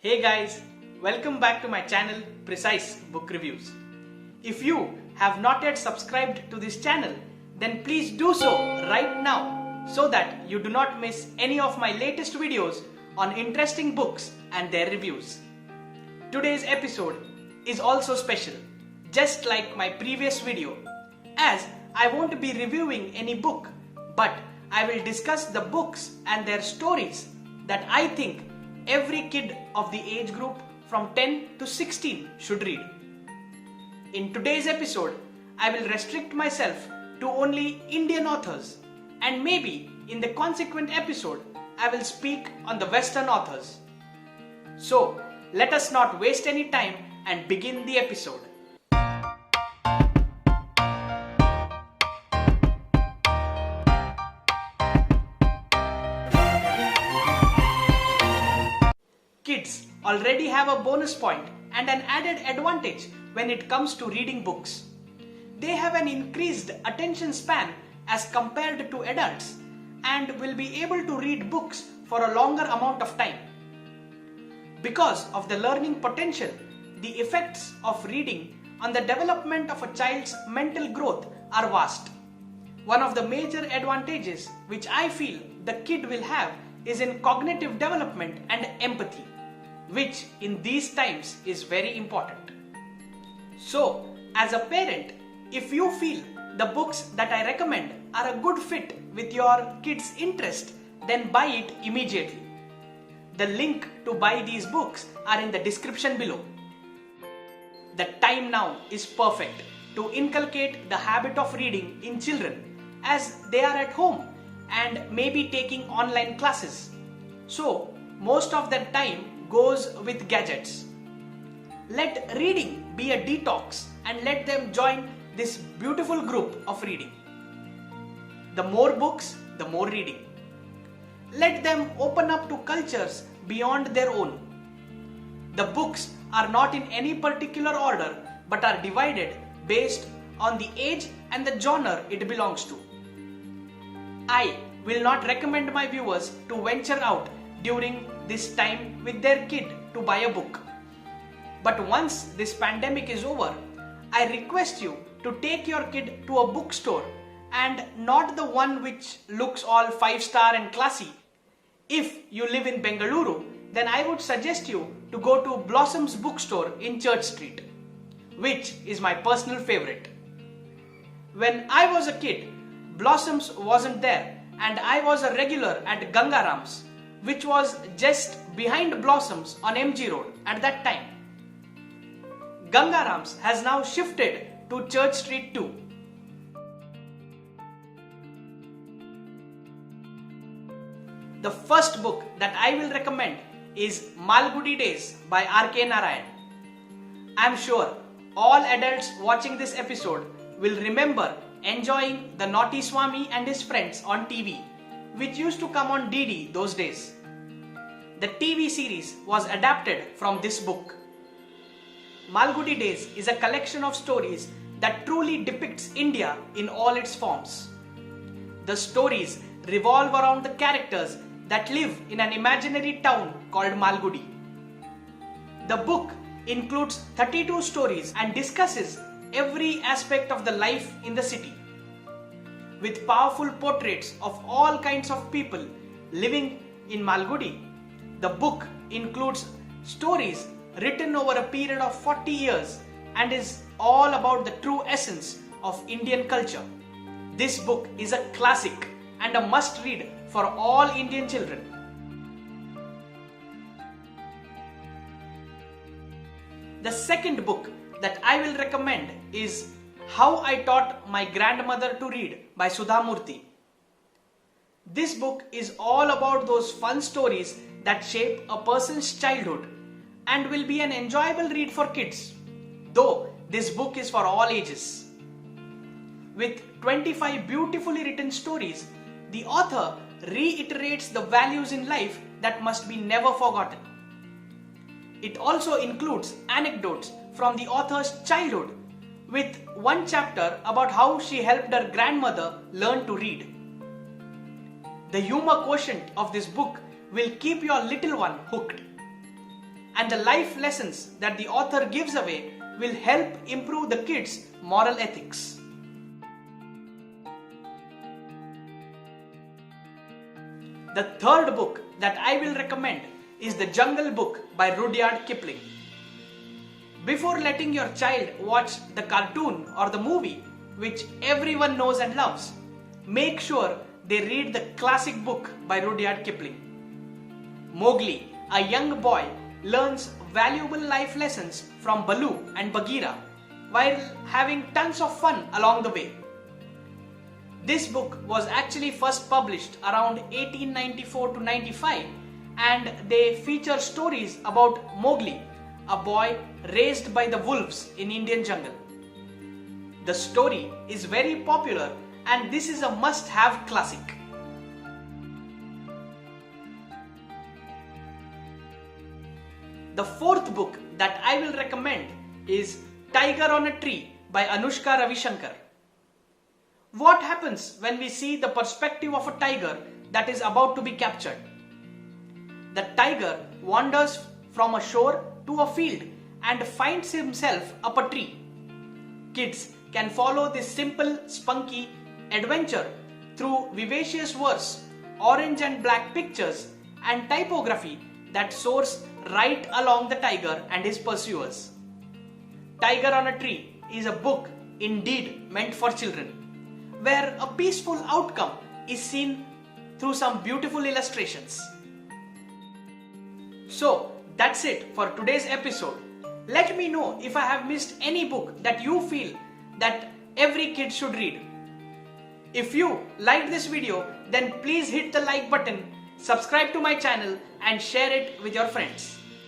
Hey guys, welcome back to my channel Precise Book Reviews. If you have not yet subscribed to this channel, then please do so right now so that you do not miss any of my latest videos on interesting books and their reviews. Today's episode is also special, just like my previous video, as I won't be reviewing any book, but I will discuss the books and their stories that I think every kid of the age group from 10 to 16 should read. In today's episode, I will restrict myself to only Indian authors, and maybe in the consequent episode, I will speak on the Western authors. So, let us not waste any time and begin the episode. Kids already have a bonus point and an added advantage when it comes to reading books. They have an increased attention span as compared to adults and will be able to read books for a longer amount of time. Because of the learning potential, the effects of reading on the development of a child's mental growth are vast. One of the major advantages which I feel the kid will have is in cognitive development and empathy, which in these times is very important. So, as a parent, if you feel the books that I recommend are a good fit with your kid's interest, then buy it immediately. The link to buy these books are in the description below. The time now is perfect to inculcate the habit of reading in children as they are at home and maybe taking online classes. So, most of their time goes with gadgets. Let reading be a detox and let them join this beautiful group of reading. The more books, the more reading. Let them open up to cultures beyond their own. The books are not in any particular order but are divided based on the age and the genre it belongs to. I will not recommend my viewers to venture out during this time with their kid to buy a book. But once this pandemic is over, I request you to take your kid to a bookstore and not the one which looks all 5-star and classy. If you live in Bengaluru, then I would suggest you to go to Blossom's bookstore in Church Street, which is my personal favorite. When I was a kid, Blossom's wasn't there and I was a regular at Gangaram's, which was just behind Blossoms on MG Road at that time. Gangaram's has now shifted to Church Street too. The first book that I will recommend is Malgudi Days by R.K. Narayan. I am sure all adults watching this episode will remember enjoying the Naughty Swami and his friends on TV, which used to come on DD those days. The TV series was adapted from this book. Malgudi Days is a collection of stories that truly depicts India in all its forms. The stories revolve around the characters that live in an imaginary town called Malgudi. The book includes 32 stories and discusses every aspect of the life in the city, with powerful portraits of all kinds of people living in Malgudi. The book includes stories written over a period of 40 years and is all about the true essence of Indian culture. This book is a classic and a must-read for all Indian children. The second book that I will recommend is How I Taught My Grandmother to Read by Sudha Murthy. This book is all about those fun stories that shape a person's childhood and will be an enjoyable read for kids, though this book is for all ages. With 25 beautifully written stories, the author reiterates the values in life that must be never forgotten. It also includes anecdotes from the author's childhood, with one chapter about how she helped her grandmother learn to read. The humor quotient of this book will keep your little one hooked. and the life lessons that the author gives away will help improve the kids' moral ethics. The third book that I will recommend is The Jungle Book by Rudyard Kipling. Before letting your child watch the cartoon or the movie, which everyone knows and loves, make sure they read the classic book by Rudyard Kipling. Mowgli, a young boy, learns valuable life lessons from Baloo and Bagheera while having tons of fun along the way. This book was actually first published around 1894 to 95, and they feature stories about Mowgli, a boy raised by the wolves in Indian jungle. The story is very popular and this is a must-have classic. The fourth book that I will recommend is Tiger on a Tree by Anushka Ravishankar. What happens when we see the perspective of a tiger that is about to be captured? The tiger wanders from a shore to a field and finds himself up a tree. Kids can follow this simple, spunky adventure through vivacious verse, orange and black pictures, and typography that soars right along the tiger and his pursuers. Tiger on a Tree is a book indeed meant for children, where a peaceful outcome is seen through some beautiful illustrations. So that's it for today's episode. Let me know if I have missed any book that you feel that every kid should read. If you liked this video, then please hit the like button, subscribe to my channel and share it with your friends.